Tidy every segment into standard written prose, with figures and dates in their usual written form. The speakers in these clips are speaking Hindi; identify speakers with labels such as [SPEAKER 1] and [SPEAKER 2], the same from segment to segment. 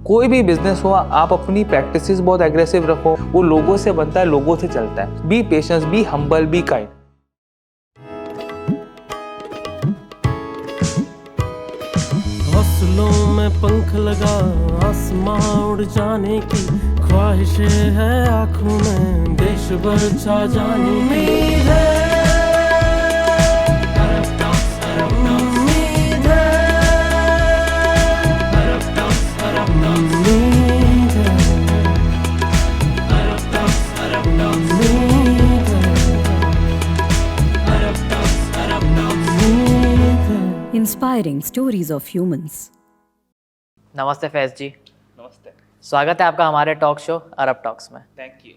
[SPEAKER 1] कोई भी बिजनेस हो, आप अपनी प्रैक्टिसेस बहुत एग्रेसिव रखो, वो लोगों से बनता है, लोगों से चलता है। B patience, be humble, be kind.
[SPEAKER 2] हौसलों में पंख लगा आसमां उड़ जाने की ख्वाहिशें है आंखों में, देश भर छा जाने की है।
[SPEAKER 3] Inspiring stories of humans.
[SPEAKER 4] नमस्ते फैज़ जी।
[SPEAKER 1] नमस्ते।
[SPEAKER 4] स्वागत है आपका हमारे टॉक शो अरब टॉक्स में।
[SPEAKER 1] Thank you.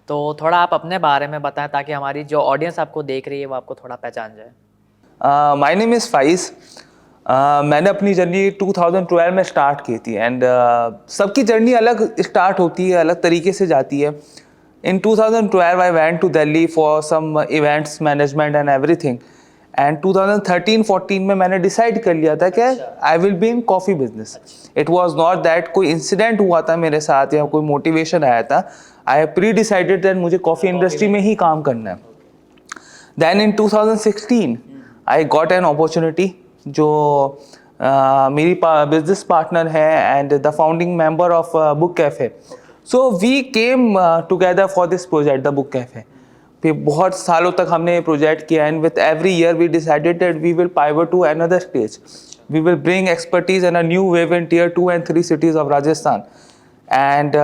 [SPEAKER 4] तो थोड़ा आप अपने बारे में बताएं ताकि हमारी जो ऑडियंस आपको देख रही है वो आपको थोड़ा पहचान जाए।
[SPEAKER 1] My name is Faiz. मैंने अपनी जर्नी 2012 में स्टार्ट की थी एंड सबकी जर्नी अलग स्टार्ट होती है, अलग तरीके से जाती है। In 2012 I went to Delhi for some events management and everything, and 2013-14 में मैंने डिसाइड कर लिया था कि I will be in coffee business. It was not that कोई इंसिडेंट हुआ था मेरे साथ या कोई मोटिवेशन आया था। आई प्री डिसाइडेड दैट मुझे कॉफ़ी इंडस्ट्री में ही काम करना है। Then in 2016 I got an opportunity, जो मेरी बिजनेस पार्टनर है and the founding member of book cafe. So we came together for this project, the book cafe. फिर बहुत सालों तक हमने ये प्रोजेक्ट किया and with every year we decided that we will pivot to another stage. We will bring expertise and a new wave in Tier 2 and 3 cities of Rajasthan. And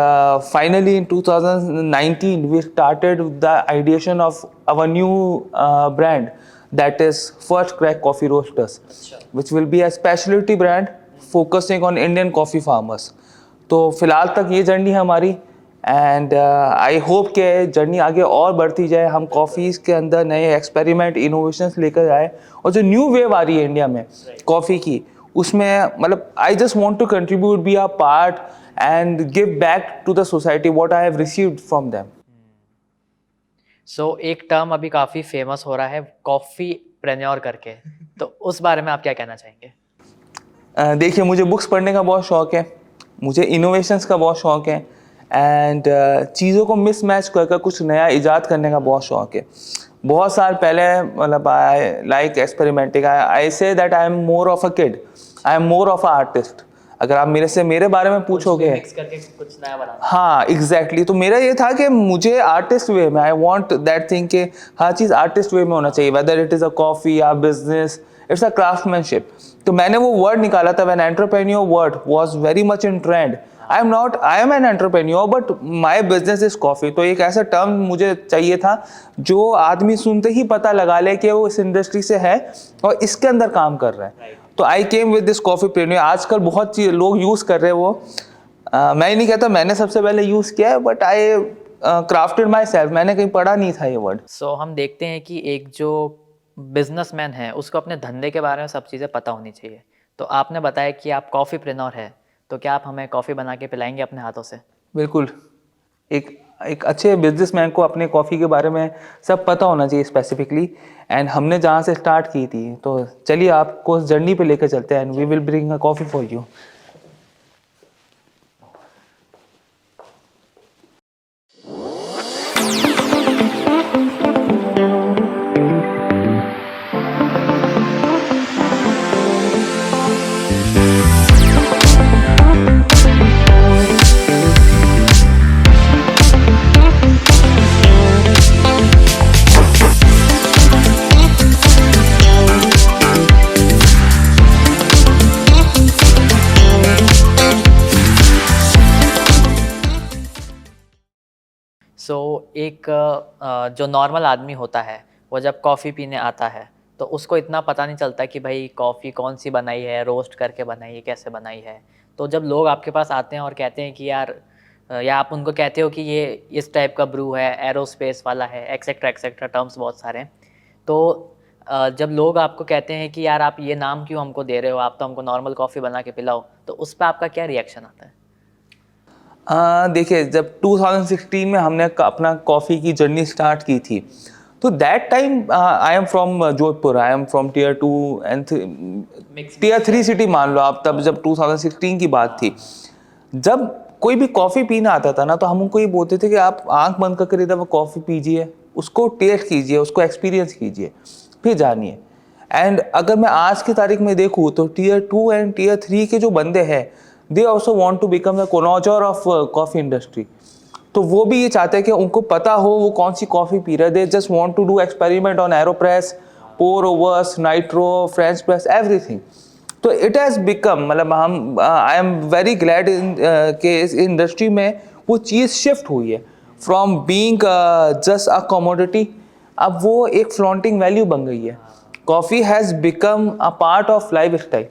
[SPEAKER 1] finally in 2019 we started the ideation of our new brand, that is First Crack Coffee Roasters, which will be a specialty brand focusing on Indian coffee farmers. तो फिलहाल तक ये जर्नी है हमारी एंड आई होप कि जर्नी आगे और बढ़ती जाए, हम कॉफ़ीज़ के अंदर नए एक्सपेरिमेंट इनोवेशंस लेकर आए, और जो न्यू वेव आ रही है इंडिया में कॉफ़ी की, उसमें मतलब I just want to contribute, be a part and give back to the society what I have received from them.
[SPEAKER 4] So एक टर्म अभी काफ़ी फेमस हो रहा है कॉफ़ी प्रेन्योर करके, तो उस बारे में आप क्या कहना चाहेंगे?
[SPEAKER 1] देखिए, मुझे बुक्स पढ़ने का बहुत शौक़ है, मुझे इनोवेशंस का बहुत शौक़ है एंड चीज़ों को मिस मैच कर कुछ नया इजाद करने का बहुत शौक़ है। बहुत साल पहले मतलब I like experimenting. I say that I am more of a kid, I am more of a artist. अगर आप मेरे बारे में पूछोगे,
[SPEAKER 4] मिक्स करके कुछ नया बनाना।
[SPEAKER 1] हाँ एग्जैक्टली। तो मेरा ये था कि मुझे आर्टिस्ट वे में, आई वांट दैट थिंग कि हर चीज़ आर्टिस्ट वे में होना चाहिए, whether it is a coffee या बिजनेस, इट्स अ क्राफ्टमैनशिप। तो मैंने वो वर्ड निकाला था, when entrepreneur word was very much in trend. I am an entrepreneur but my business is coffee. तो एक ऐसा टर्म मुझे चाहिए था जो आदमी सुनते ही पता लगा ले कि वो इस इंडस्ट्री से है और इसके अंदर काम कर रहा है। तो आई केम विद दिस कॉफ़ी प्रेन्योर। आजकल बहुत लोग यूज़ कर रहे हैं वो। मैं नहीं कहता मैंने सबसे पहले यूज़ किया है, but I crafted my self. मैंने कहीं पढ़ा नहीं था ये वर्ड।
[SPEAKER 4] सो हम देखते हैं कि एक जो बिजनेसमैन है उसको अपने धंधे के बारे में सब चीज़ें पता होनी चाहिए। तो आपने बताया कि आप कॉफ़ी प्रेन्योर है, तो क्या आप हमें कॉफ़ी बना के पिलाएंगे अपने हाथों से?
[SPEAKER 1] बिल्कुल। एक अच्छे बिजनेसमैन को अपने कॉफ़ी के बारे में सब पता होना चाहिए स्पेसिफिकली, एंड हमने जहाँ से स्टार्ट की थी। तो चलिए आपको उस जर्नी पे लेकर चलते हैं and we will bring a coffee for you.
[SPEAKER 4] So एक जो नॉर्मल आदमी होता है वो जब कॉफ़ी पीने आता है तो उसको इतना पता नहीं चलता कि भाई कॉफ़ी कौन सी बनाई है, रोस्ट करके बनाई है, कैसे बनाई है। तो जब लोग आपके पास आते हैं और कहते हैं कि यार या आप उनको कहते हो कि ये इस टाइप का ब्रू है, एरोस्पेस वाला है, एक्सेट्रा टर्म्स बहुत सारे हैं। तो जब लोग आपको कहते हैं कि यार आप ये नाम क्यों हमको दे रहे हो, आप तो हमको नॉर्मल कॉफ़ी बना के पिलाओ, तो उस पर आपका क्या रिएक्शन आता है?
[SPEAKER 1] देखिए, जब 2016 में हमने अपना कॉफ़ी की जर्नी स्टार्ट की थी, तो that time I am from Jodhpur, I am from Tier 2 and Tier 3 city मान लो आप। तब जब 2016 की बात थी, जब कोई भी कॉफ़ी पीना आता था ना, तो हम उनको ये बोलते थे कि आप आंख बंद करके एक दफ़ा कॉफ़ी पीजिए, उसको टेस्ट कीजिए, उसको एक्सपीरियंस कीजिए, फिर जानिए। एंड अगर मैं आज की तारीख में देखूँ तो टीयर 2 एंड टीयर 3 के जो बंदे हैं, they also want to become the connoisseur of coffee industry. तो वो भी ये चाहते हैं कि उनको पता हो वो कौन सी कॉफ़ी पी रहे। They just want to do experiment on AeroPress, pour overs, nitro, French press, everything. तो इट हैज़ बिकम, मतलब हम I am very glad in के इस इंडस्ट्री में वो चीज़ शिफ्ट हुई है from being just a commodity, अब वो एक फ्लॉन्टिंग वैल्यू बन गई है। Coffee has become a part of life style.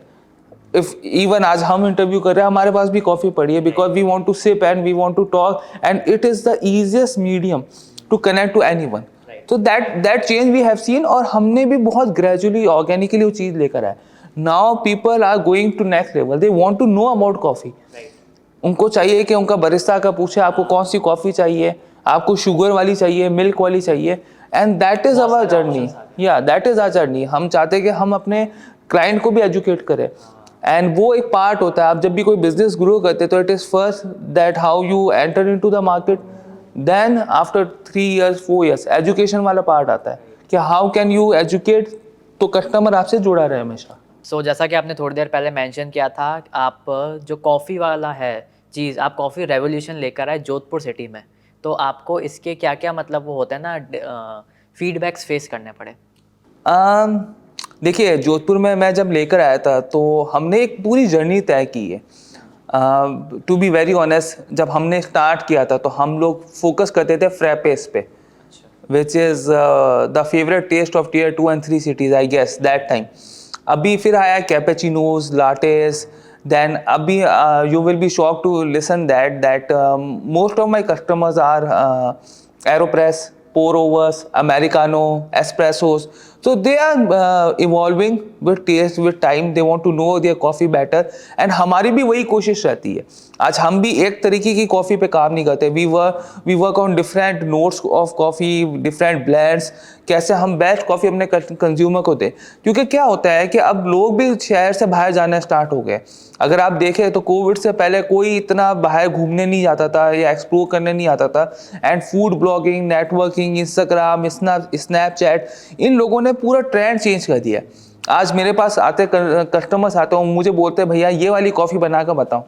[SPEAKER 1] If even आज हम इंटरव्यू कर रहे हैं, हमारे पास भी कॉफ़ी पड़ी है, because we want to sip and we want to talk and it is the easiest medium to connect to anyone. तो that change we have seen, और हमने भी बहुत ग्रेजुअली ऑर्गेनिकली वो चीज़ लेकर आए। Now people are going to next level, they want to know about coffee. उनको चाहिए कि उनका बरिस्ता का पूछे आपको कौन सी कॉफ़ी चाहिए, आपको शुगर वाली चाहिए, मिल्क वाली चाहिए, and that is our journey. Yeah that is our journey. हम चाहते हैं कि हम अपने क्लाइंट को भी एजुकेट करें, एंड वो एक पार्ट होता है। आप जब भी कोई बिजनेस ग्रो करते हैं तो it is first that how you enter into the market, then after 3 years 4 years education वाला पार्ट आता है कि हाउ कैन यू एजुकेट, तो कस्टमर आपसे जुड़ा रहे हमेशा।
[SPEAKER 4] सो जैसा कि आपने थोड़ी देर पहले मेंशन किया था, आप जो कॉफ़ी वाला है चीज़, आप कॉफ़ी रेवोल्यूशन लेकर आए जोधपुर सिटी में, तो आपको इसके क्या क्या मतलब वो होते हैं ना फीडबैक्स फेस करने पड़े?
[SPEAKER 1] देखिए, जोधपुर में मैं जब लेकर आया था तो हमने एक पूरी जर्नी तय की है। टू बी वेरी ऑनेस्ट, जब हमने स्टार्ट किया था तो हम लोग फोकस करते थे फ्रैपेस पे, which is the favourite taste of tier 2 and 3 cities, I guess that time. अभी फिर आया कैपेचिनोज, लाटेस, देन अभी you will be shock to listen that most of my customers are AeroPress, pour overs, americano, espressos. So they are evolving with taste, with time. They want to know their coffee better. And हमारी भी वही कोशिश रहती है। आज हम भी एक तरीके की कॉफ़ी पे काम नहीं करते। We work on different notes of coffee, different blends. कैसे हम बेस्ट कॉफ़ी अपने कंज्यूमर को दें, क्योंकि क्या होता है कि अब लोग भी शहर से बाहर जाना स्टार्ट हो गए। अगर आप देखें तो कोविड से पहले कोई इतना बाहर घूमने नहीं जाता था या एक्सप्लोर करने नहीं आता था, and food blogging, networking, Instagram, Snapchat, इन लोगों ने पूरा ट्रेंड चेंज कर दिया। आज मेरे पास आते कस्टमर्स आते हैं, मुझे बोलते हैं भैया ये वाली कॉफ़ी बना कर बताओ।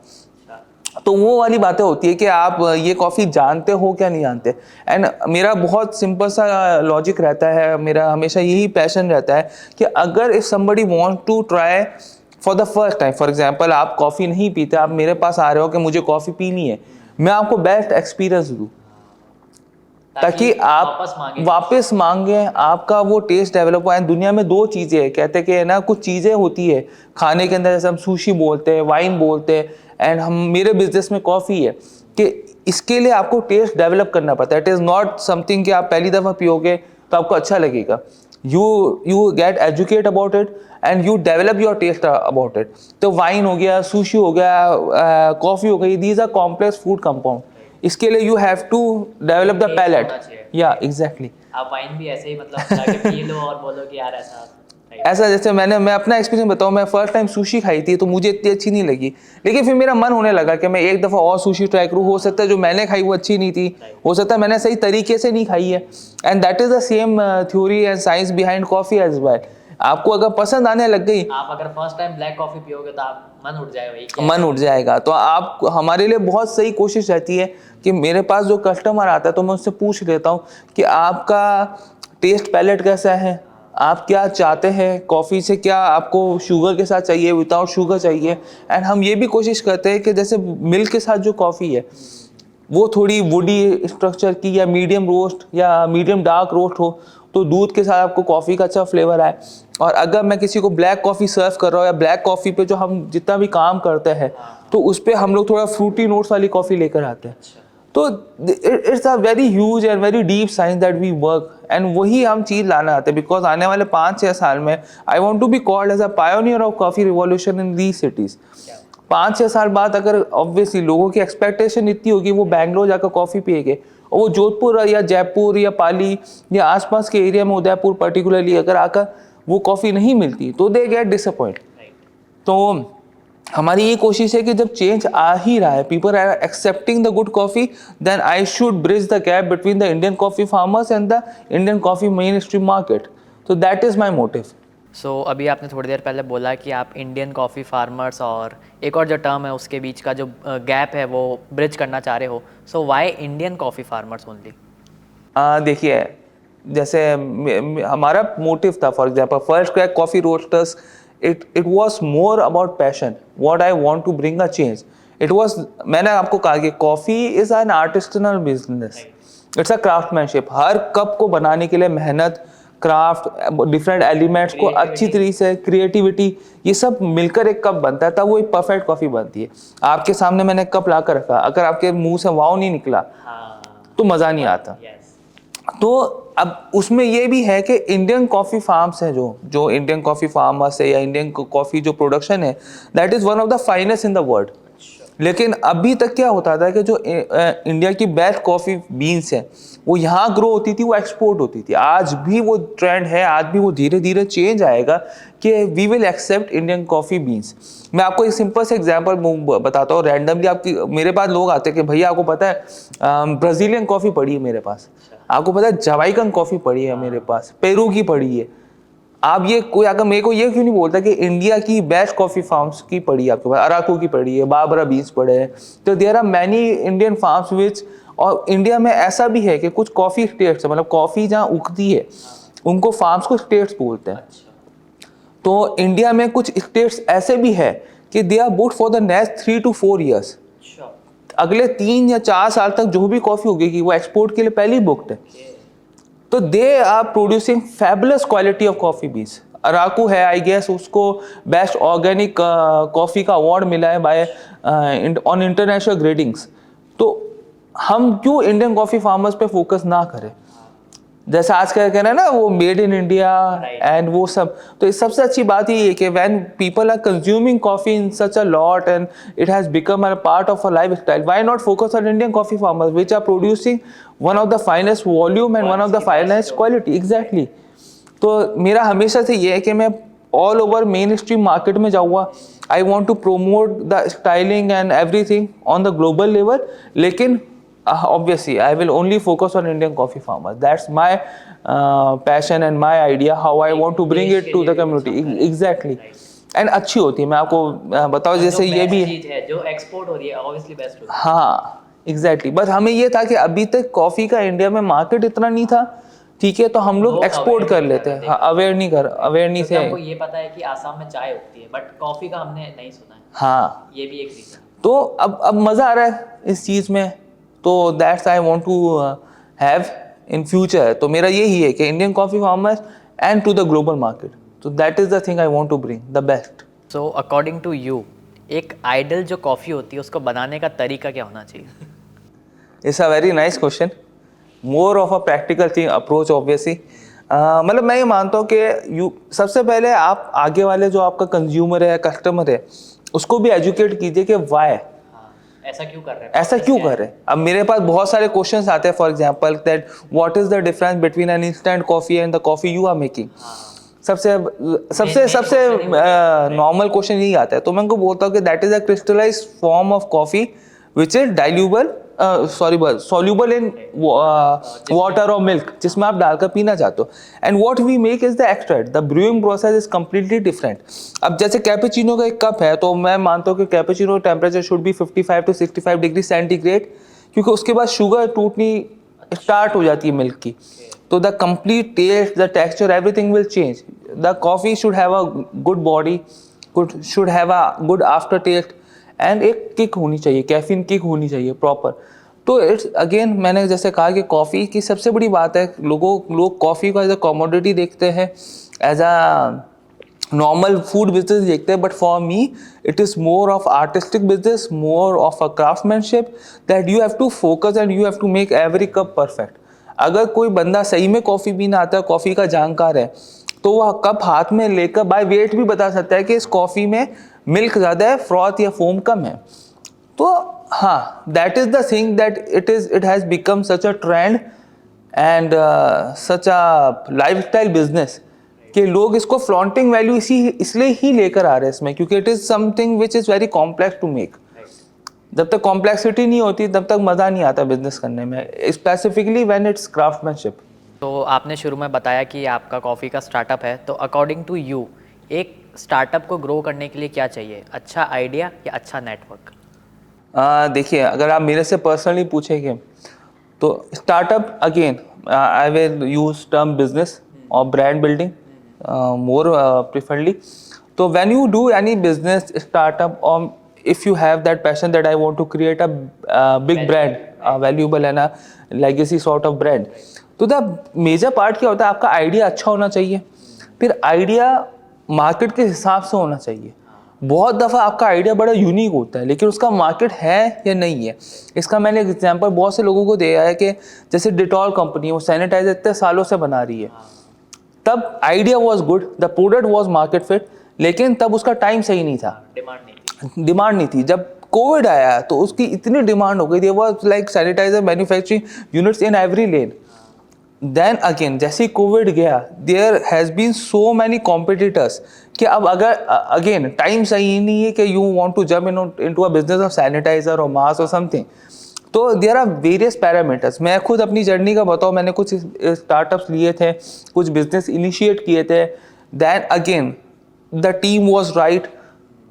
[SPEAKER 1] तो वो वाली बातें होती है कि आप ये कॉफ़ी जानते हो क्या नहीं जानते। एंड मेरा बहुत सिंपल सा लॉजिक रहता है, मेरा हमेशा यही पैशन रहता है कि अगर if somebody want to try for the first time, for example आप कॉफ़ी नहीं पीते, आप मेरे पास आ रहे हो कि मुझे कॉफ़ी पीनी है, मैं आपको बेस्ट एक्सपीरियंस दूँ ताकि आप वापस मांगे, आपका वो टेस्ट डेवलप हो। एंड दुनिया में 2 चीज़ें हैं, कहते हैं कि ना कुछ चीज़ें होती है खाने के अंदर, जैसे हम सुशी बोलते हैं, वाइन बोलते हैं, एंड हम मेरे बिजनेस में कॉफ़ी है कि इसके लिए आपको टेस्ट डेवलप करना पड़ता है। इट इज़ नॉट समथिंग कि आप पहली दफ़ा पियोगे तो आपको अच्छा लगेगा। You get educate about it and you develop your taste about it. तो वाइन हो गया, सुशी हो गया, कॉफ़ी हो गई, these are complex food compound. इसके लिए you have to develop the palate. Yeah exactly,
[SPEAKER 4] आप वाइन भी ऐसे ही मतलब जाके पी लो और बोलो कि यार
[SPEAKER 1] ऐसा जैसे मैं अपना एक्सपीरियंस बताऊँ, मैं फर्स्ट टाइम सुशी खाई थी तो मुझे इतनी अच्छी नहीं लगी, लेकिन फिर मेरा मन होने लगा कि मैं एक दफ़ा और सुशी ट्राई करूँ। हो सकता है जो मैंने खाई वो अच्छी नहीं थी, हो सकता है मैंने सही तरीके से नहीं खाई है। And that is the same theory and science behind coffee as well. आपको अगर पसंद आने लग गई,
[SPEAKER 4] आप अगर फर्स्ट टाइम ब्लैक कॉफ़ी पियोगे तो आप मन उठ जाएगा,
[SPEAKER 1] मन उठ जाएगा। तो आप, हमारे लिए बहुत सही कोशिश रहती है कि मेरे पास जो कस्टमर आता है तो मैं उससे पूछ लेता हूँ कि आपका टेस्ट पैलेट कैसा है, आप क्या चाहते हैं कॉफ़ी से, क्या आपको शुगर के साथ चाहिए, विदाउट शुगर चाहिए। एंड हम ये भी कोशिश करते हैं कि जैसे मिल्क के साथ जो कॉफ़ी है वो थोड़ी वुडी स्ट्रक्चर की, या मीडियम रोस्ट या मीडियम डार्क रोस्ट हो, तो दूध के साथ आपको कॉफ़ी का अच्छा फ्लेवर आए। और अगर मैं किसी को ब्लैक कॉफ़ी सर्व कर रहा हूँ, या ब्लैक कॉफ़ी पे जो हम जितना भी काम करते हैं तो उस पर हम लोग थोड़ा फ्रूटी नोट्स वाली कॉफ़ी लेकर आते हैं। तो it's a very huge and very deep science that we work, and वही हम चीज़ लाना आते हैं। बिकॉज आने वाले 5-6 साल में I want to be called as a pioneer of coffee revolution in these cities. 5-6 साल बाद अगर ऑब्वियसली लोगों की एक्सपेक्टेशन इतनी होगी वो बैंगलोर जाकर कॉफ़ी पिएंगे, और वो जोधपुर या जयपुर या पाली या आसपास के एरिया में, उदयपुर पर्टिकुलरली अगर आकर वो कॉफ़ी नहीं मिलती तो दे गेट डिसअपॉइंट। तो हमारी ये कोशिश है कि जब चेंज आ ही रहा है, people are accepting the good coffee, then I should bridge the gap between the Indian coffee farmers and the Indian coffee mainstream market. तो that is my motive.
[SPEAKER 4] So अभी आपने थोड़ी देर पहले बोला कि आप इंडियन कॉफ़ी फार्मर्स और एक और जो टर्म है उसके बीच का जो गैप है वो ब्रिज करना चाह रहे हो. So why Indian coffee farmers only?
[SPEAKER 1] देखिए, जैसे हमारा मोटिव था, for example first crack coffee roasters, it was more about passion, what I want to bring a change. It was, मैंने आपको कहा कि coffee is an artisanal business, it's a craftsmanship. हर कप को बनाने के लिए मेहनत, क्राफ्ट, डिफरेंट एलिमेंट्स को अच्छी तरीके से, क्रिएटिविटी, ये सब मिलकर एक कप बनता है, तब वो एक परफेक्ट कॉफ़ी बनती है. आपके सामने मैंने कप ला कर रखा, अगर आपके मुंह से वाव नहीं निकला तो मज़ा नहीं आता. तो अब उसमें ये भी है कि इंडियन कॉफ़ी फार्म्स हैं, जो इंडियन कॉफ़ी फार्मर्स है या इंडियन कॉफ़ी जो प्रोडक्शन है, that is one of the finest in the world. लेकिन अभी तक क्या होता था कि जो इंडिया की बेस्ट कॉफ़ी बीन्स हैं वो यहाँ ग्रो होती थी, वो एक्सपोर्ट होती थी. आज भी वो ट्रेंड है, आज भी वो धीरे धीरे चेंज आएगा कि we will accept Indian coffee beans. मैं आपको एक सिंपल से एग्जांपल बताता हूँ. रैंडमली आपकी मेरे पास लोग आते हैं कि भैया आपको पता है ब्राज़ीलियन कॉफ़ी पड़ी है मेरे पास, आपको पता है जमाइकन कॉफ़ी पड़ी है मेरे पास, पेरू की पड़ी है. आप ये कोई अगर मेरे को ये क्यों नहीं बोलता कि इंडिया की बेस्ट कॉफ़ी फार्म्स की पड़ी है आपके पास, अराकू की पड़ी है, बाबरा बीन्स पड़े हैं. तो there are many Indian farms which, और इंडिया में ऐसा भी है कि कुछ कॉफ़ी स्टेट्स, मतलब कॉफ़ी जहाँ उगती है उनको फार्म्स को स्टेट्स बोलते हैं. तो इंडिया में कुछ स्टेट्स ऐसे भी है कि they are booked for the next 3 to 4 years. अगले 3 या 4 साल तक जो भी कॉफ़ी उगेगी वो एक्सपोर्ट के लिए पहले ही बुक्ड है. तो they are producing fabulous quality of coffee beans. Araku है, आई गेस उसको बेस्ट ऑर्गेनिक कॉफ़ी का अवार्ड मिला है बाय ऑन इंटरनेशनल ग्रेडिंग्स. तो हम क्यों इंडियन कॉफ़ी फार्मर्स पे फोकस ना करें? जैसे आज का कहना है ना, वो मेड इन इंडिया एंड वो सब. तो इस सबसे अच्छी बात ये है कि when people are consuming coffee in such a lot and it has become a part of a lifestyle, why not focus on Indian coffee farmers which are producing one of the finest volume and one of the finest quality. Exactly. तो मेरा हमेशा से ये है कि मैं all over mainstream market में जाऊँगा. I want to promote the styling and everything on the global level. लेकिन obviously I will only focus on Indian coffee farmers. That's my passion and my idea how I want to bring it to the community. Exactly. And अच्छी होती है. मैं आपको बताओ, जैसे ये भी
[SPEAKER 4] है जो एक्सपोर्ट हो रही है ऑब्वियसली बेस्ट होगी.
[SPEAKER 1] हाँ एग्जैक्टली. बस हमें ये था कि अभी तक कॉफ़ी का इंडिया में मार्केट इतना नहीं था, ठीक है, तो हम लोग एक्सपोर्ट कर लेते हैं. हाँ, अवेयर नहीं थे.
[SPEAKER 4] हमको ये पता है कि आसाम में चाय उगती है बट कॉफ़ी का हमने नहीं सुना है.
[SPEAKER 1] हाँ,
[SPEAKER 4] ये भी एक रीजन.
[SPEAKER 1] तो अब मज़ा आ रहा है इस चीज़ में. तो that's I want to have in future. तो मेरा यही है कि Indian coffee farmers and to the global market. तो that is the thing I want to bring the best.
[SPEAKER 4] So according to you एक आइडल जो कॉफ़ी होती है उसको बनाने का तरीका क्या होना चाहिए?
[SPEAKER 1] It's a very nice question. More of a practical thing approach obviously. मतलब मैं ये मानता हूँ कि सबसे पहले आप आगे वाले जो आपका कंज्यूमर है, कस्टमर है, उसको भी एजुकेट कीजिए कि वाई
[SPEAKER 4] ऐसा क्यों कर रहे हैं,
[SPEAKER 1] ऐसा क्यों कर रहे हैं. अब मेरे पास बहुत सारे क्वेश्चंस आते हैं, for example that what is the difference between an instant coffee and the coffee you are making. सबसे नॉर्मल क्वेश्चन यही आता है. तो मैं उनको बोलता हूँ कि that is a crystallized form of coffee which is dilutable soluble in water और मिल्क, जिसमें आप डालकर पीना चाहते हो. And what we make is the extract. The brewing process is completely different. अब जैसे कैपेचिनो का एक कप है, तो मैं मानता हूँ कि cappuccino temperature should be 55 to 65 degree centigrade, क्योंकि उसके बाद शुगर टूटनी स्टार्ट हो जाती है मिल्क की. तो the complete taste, the texture, everything will change. The coffee should have a good body, should have a good aftertaste, and एक किक होनी चाहिए, कैफीन किक होनी चाहिए प्रॉपर. तो इट्स अगेन, मैंने जैसे कहा कि कॉफ़ी की सबसे बड़ी बात है, लोग कॉफ़ी को एज अ कमोडिटी देखते हैं, as a normal food business देखते हैं. But for me it is more of artistic business, more of a craftsmanship, that you have to focus and you have to make every cup perfect. अगर कोई बंदा सही में कॉफ़ी पीना आता है, कॉफ़ी का जानकार है, तो वह कप हाथ में लेकर बाय वेट भी बता सकता है कि इस कॉफ़ी में मिल्क ज़्यादा है, फ्रॉथ या फोम कम है. तो हाँ, that is the thing that it has become such a trend and such a life style business कि लोग इसको फ्लॉन्टिंग वैल्यू इसलिए ही लेकर आ रहे हैं इसमें, क्योंकि it is something which is very complex to make. जब तक कॉम्प्लेक्सिटी नहीं होती तब तक मज़ा नहीं आता बिजनेस करने में, स्पेसिफिकली व्हेन इट्स क्राफ्टमैनशिप।
[SPEAKER 4] तो आपने शुरू में बताया कि आपका कॉफ़ी का स्टार्टअप है, तो अकॉर्डिंग टू यू एक स्टार्टअप को ग्रो करने के लिए क्या चाहिए? अच्छा आइडिया या अच्छा नेटवर्क?
[SPEAKER 1] देखिए, अगर आप मेरे से पर्सनली पूछेंगे तो startup again I will use term business और ब्रांड बिल्डिंग मोर प्रिफरली। तो when you do any business startup और if you have that passion that I want to create a big brand, a valuable and a legacy sort of brand, तो द मेजर पार्ट क्या होता है, आपका आइडिया अच्छा होना चाहिए, फिर आइडिया मार्केट के हिसाब से होना चाहिए। बहुत दफ़ा आपका आइडिया बड़ा यूनिक होता है लेकिन उसका मार्केट है या नहीं है। इसका मैंने एक एग्जांपल बहुत से लोगों को दिया है कि जैसे डिटॉल कंपनी, वो सैनिटाइजर इतने सालों से बना रही है, तब idea was good, the product was market fit, लेकिन तब उसका टाइम सही नहीं था, डिमांड नहीं थी। जब कोविड आया तो उसकी इतनी डिमांड हो गई थी, वो like sanitiser manufacturing units in every lane. Then again जैसे ही कोविड गया, there has been so many competitors कि अब अगर अगेन टाइम सही नहीं है कि you want to jump into a business of sanitiser और मास्क और समथिंग, तो देयर आर वेरियस पैरामीटर्स। मैं खुद अपनी जर्नी का बताऊँ, मैंने कुछ स्टार्टअप्स लिए थे, कुछ बिजनेस इनिशिएट किए थे। Then again the team was right,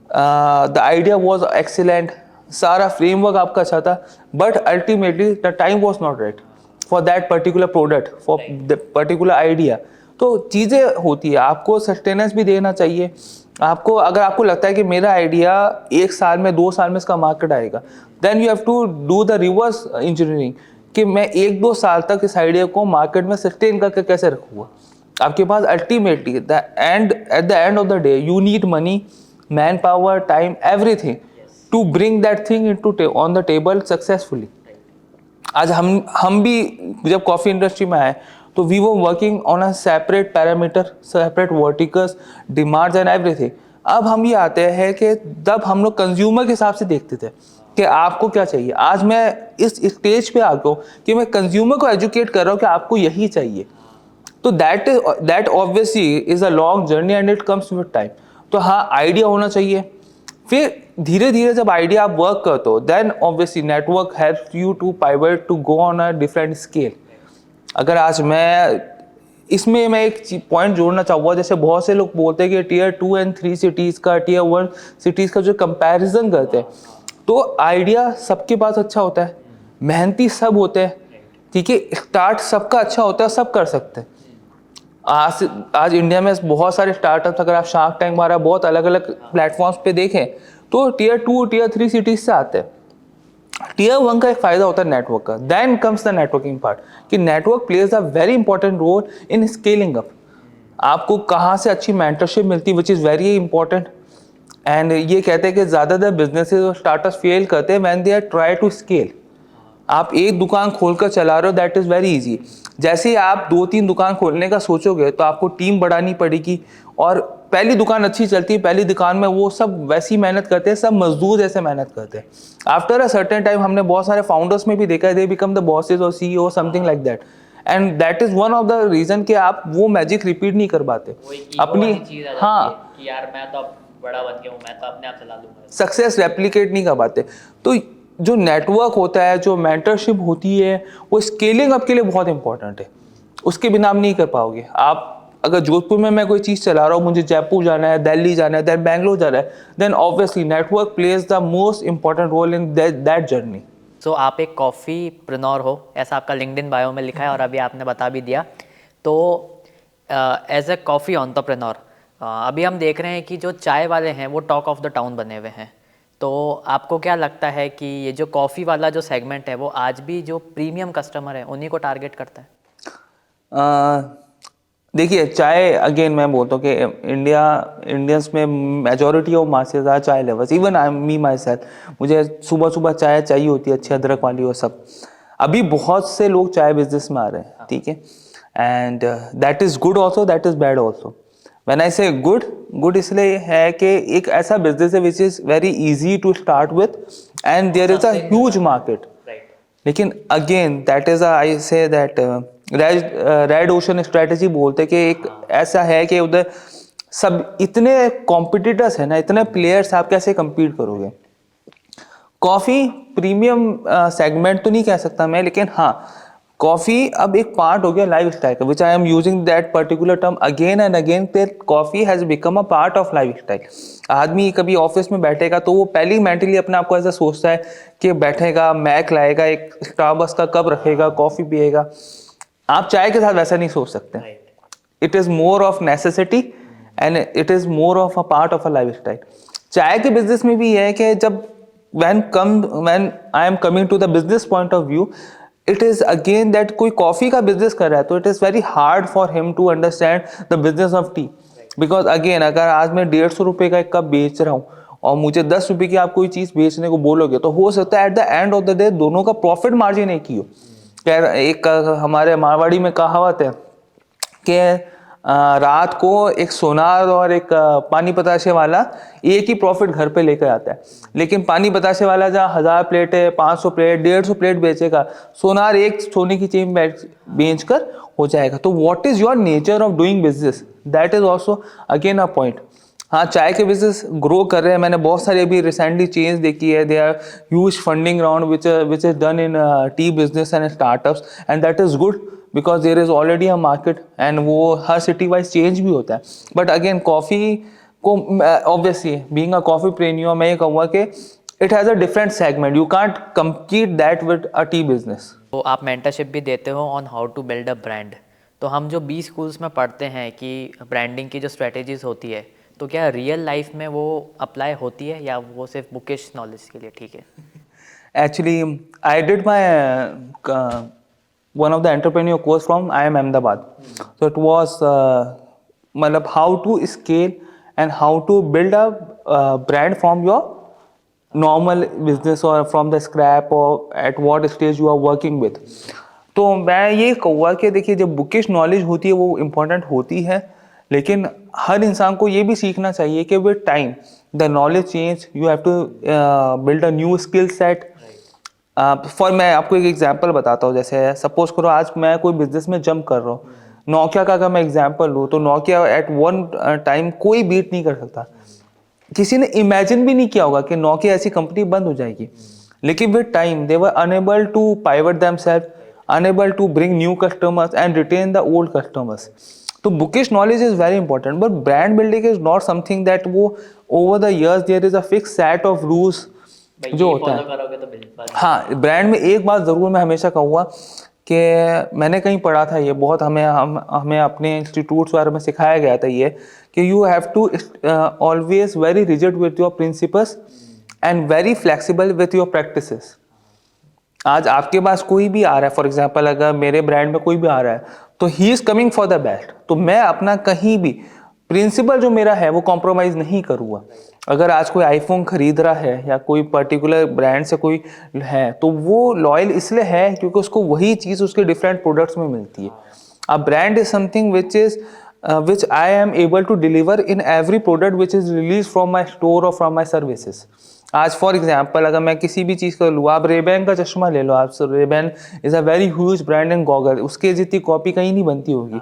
[SPEAKER 1] the idea was excellent, सारा फ्रेमवर्क आपका अच्छा था, but ultimately the time was not right for that particular product, for the particular idea. तो चीज़ें होती है, आपको सस्टेनेंस भी देना चाहिए। आपको अगर आपको लगता है कि मेरा आइडिया 1 साल में 2 साल में इसका मार्केट आएगा, then you have to do the reverse engineering कि मैं 1-2 साल तक इस आइडिया को मार्केट में सस्टेन करके कैसे रखूँगा। आपके पास ultimately at the end of the day you need money, man power, time, everything to bring that thing into on the table successfully. आज हम भी जब कॉफ़ी इंडस्ट्री में आए तो we were working on a separate parameter, separate verticals, demands and everything. अब हम ये आते हैं कि तब हम लोग कंज्यूमर के हिसाब से देखते थे कि आपको क्या चाहिए। आज मैं इस स्टेज पे आ गया हूँ कि मैं कंज्यूमर को एजुकेट कर रहा हूँ कि आपको यही चाहिए। तो that obviously is a long journey and it comes with time. तो हाँ, आइडिया होना चाहिए, फिर धीरे धीरे जब आइडिया आप वर्क करते हो, then obviously network helps you to pivot to go on a different scale. अगर आज मैं इसमें मैं एक पॉइंट जोड़ना चाहूँगा, जैसे बहुत से लोग बोलते हैं कि टियर 2 एंड 3 सिटीज़ का, टियर 1 सिटीज़ का जो कंपैरिजन करते हैं, तो आइडिया सबके पास अच्छा होता है, मेहनती सब होते हैं, ठीक है, स्टार्ट सबका अच्छा होता है, सब कर सकते हैं। आज इंडिया में बहुत सारे स्टार्टअप्स, अगर आप शार्क टैंक हमारा बहुत अलग अलग प्लेटफॉर्म्स पे देखें तो टियर 2, टियर 3 सिटीज से आते हैं। टियर 1 का एक फ़ायदा होता है नेटवर्क का। Then comes the networking part कि network plays a very important role in scaling up. आपको कहाँ से अच्छी मेंटरशिप मिलती है, which is very important. And ये कहते हैं कि ज़्यादातर बिजनेसेस और स्टार्टअप्स फेल करते हैं when they are try to scale. आप एक दुकान खोलकर चला रहे हो, दैट इज़ वेरी इजी। जैसे ही आप 2-3 दुकान खोलने का सोचोगे तो आपको टीम बढ़ानी पड़ेगी, और पहली दुकान अच्छी चलती है, पहली दुकान में वो सब वैसी मेहनत करते हैं, सब मजदूर जैसे मेहनत करते हैं। आफ्टर अ सर्टेन टाइम हमने बहुत सारे फाउंडर्स में भी देखा है, दे बिकम द बॉसेस और CEO something like that, and that is one of the reason कि आप वो मैजिक रिपीट नहीं कर पाते अपनी। हाँ,
[SPEAKER 4] कि यार मैं तो बड़ा बन गया हूँ, मैं तो अपने आप चला लूंगा,
[SPEAKER 1] सक्सेस रेप्लिकेट नहीं कर पाते। तो जो नेटवर्क होता है, जो मेंटरशिप होती है, वो स्केलिंग अप के लिए बहुत इंपॉर्टेंट है। उसके बिना आप नहीं कर पाओगे। आप अगर जोधपुर में मैं कोई चीज़ चला रहा हूँ, मुझे जयपुर जाना है, दिल्ली जाना है, देन बैंगलोर जाना है, then obviously network plays the most important role in that journey.
[SPEAKER 4] So आप एक कॉफ़ी प्रेन्योर हो, ऐसा आपका लिंक्डइन बायो में लिखा है और अभी आपने बता भी दिया। तो एज ए कॉफ़ी एंटरप्रेन्योर अभी हम देख रहे हैं कि जो चाय वाले हैं वो टॉक ऑफ द टाउन बने हुए हैं। तो आपको क्या लगता है कि ये जो कॉफ़ी वाला जो सेगमेंट है वो आज भी जो प्रीमियम कस्टमर है उन्हीं को टारगेट करता है?
[SPEAKER 1] देखिए, चाय अगेन मैं बोलता हूँ कि इंडियंस में मेजॉरिटी ऑफ मासेस आर चाय lovers, even I me my self. मुझे सुबह सुबह चाय चाहिए होती है, अच्छी अदरक वाली और सब। अभी बहुत से लोग चाय बिजनेस में आ रहे हैं, ठीक है, and that is good also, that is bad also. When I say good इसलिए है कि एक ऐसा बिजनेस है which is very easy to start with and there is a huge market. लेकिन again that is I say that red ocean strategy बोलते हैं कि एक ऐसा है कि उधर सब इतने कॉम्पिटिटर्स है ना, इतने प्लेयर्स, आप कैसे compete करोगे। कॉफ़ी प्रीमियम सेगमेंट तो नहीं कह सकता मैं, लेकिन हाँ कॉफ़ी अब एक पार्ट हो गया लाइफ स्टाइल का, which I am using that particular term again and again, that coffee has become a part of life style. आदमी कभी ऑफिस में बैठेगा तो वो पहले ही मेंटली अपने आप को ऐसा सोचता है कि बैठेगा, मैक लाएगा, एक स्टारबक्स का कप रखेगा, कॉफ़ी पिएगा। आप चाय के साथ वैसा नहीं सोच सकते। It is more of necessity and it is more of a part of a life style. चाय के बिजनेस में भी है कि जब when I am coming to the business point of view, it is again that कोई कॉफ़ी का बिजनेस कर रहा है तो it is very hard for him to understand the business of tea, because again अगर आज मैं 150 रुपये का एक कप बेच रहा हूँ और मुझे 10 रुपये की आप कोई चीज़ बेचने को बोलोगे तो हो सकता है eight the end of the day दोनों का प्रॉफिट मार्जिन एक ही हो। खैर एक हमारे मारवाड़ी में कहावत है कि रात को एक सोनार और एक पानी बताशे वाला एक ही प्रॉफिट घर पे लेकर आता है, लेकिन पानी बताशे वाला जहाँ 1000 प्लेट है, 500 प्लेट, 150 प्लेट बेचेगा, सोनार एक सोने की चेन बेच कर हो जाएगा। तो what is your nature of doing business, that is also again a point. हाँ चाय के बिजनेस ग्रो कर रहे हैं, मैंने बहुत सारी अभी रिसेंटली चेंज देखी है, they are huge funding round which is done in tea business and startups and that is good because there is already a market एंड वो हर सिटी वाइज चेंज भी होता है। बट अगेन कॉफ़ी को obviously being a coffeepreneur मैं ये कहूँगा कि it has a different segment, you can't compete that with a tea business.
[SPEAKER 4] तो आप मेंटरशिप भी देते हो on how to build a brand. तो हम जो 20 स्कूल्स में पढ़ते हैं कि ब्रांडिंग की जो स्ट्रेटेजीज होती है, तो क्या रियल लाइफ में वो अप्लाई होती है या वो सिर्फ बुकिश नॉलेज के लिए ठीक है?
[SPEAKER 1] Actually, I did my one of the entrepreneur course from IIM Ahmedabad. So it was मतलब how to scale and how to build a brand from your normal business or from the scrap or at what stage you are working with. तो मैं ये कहूँगा कि देखिए जब बुकिश नॉलेज होती है वो इम्पोर्टेंट होती है, लेकिन हर इंसान को ये भी सीखना चाहिए कि with time the knowledge change, you have to build a new skill set. For मैं आपको एक एग्जांपल बताता हूँ, जैसे सपोज करो आज मैं कोई बिजनेस में जंप कर रहा हूँ, नोकिया का अगर मैं एग्जांपल लूँ तो नोकिया एट वन टाइम कोई बीट नहीं कर सकता। किसी ने इमेजिन भी नहीं किया होगा कि नोकिया ऐसी कंपनी बंद हो जाएगी, लेकिन with time they were enable to pivot themself, enable to bring new customers and retain the old customers. तो bookish knowledge is very important, but brand building is not something that वो over the years there is a fix set of rules जो होता है। हाँ ब्रांड में एक बात ज़रूर मैं हमेशा कहूँगा कि मैंने कहीं पढ़ा था ये बहुत हमें अपने इंस्टीट्यूट्स वगैरह में सिखाया गया था ये कि you have to always very rigid with your principles and very flexible with your practices. आज आपके पास कोई भी आ रहा है, फॉर एग्जांपल अगर मेरे ब्रांड में कोई भी आ रहा है तो he is coming for the best, तो मैं अपना कहीं भी प्रिंसिपल जो मेरा है वो कॉम्प्रोमाइज़ नहीं करूँगा। अगर आज कोई आईफोन खरीद रहा है या कोई पर्टिकुलर ब्रांड से कोई है तो वो लॉयल इसलिए है क्योंकि उसको वही चीज़ उसके डिफरेंट प्रोडक्ट्स में मिलती है। A brand is something which I am able to deliver in every product which is released from my store or from my services. आज फॉर एग्जाम्पल अगर मैं किसी भी चीज़ का लूँ, आप रेबैन का चश्मा ले लो, आप Ray-Ban is a very huge brand in goggle, उसके जितनी कॉपी कहीं नहीं बनती होगी।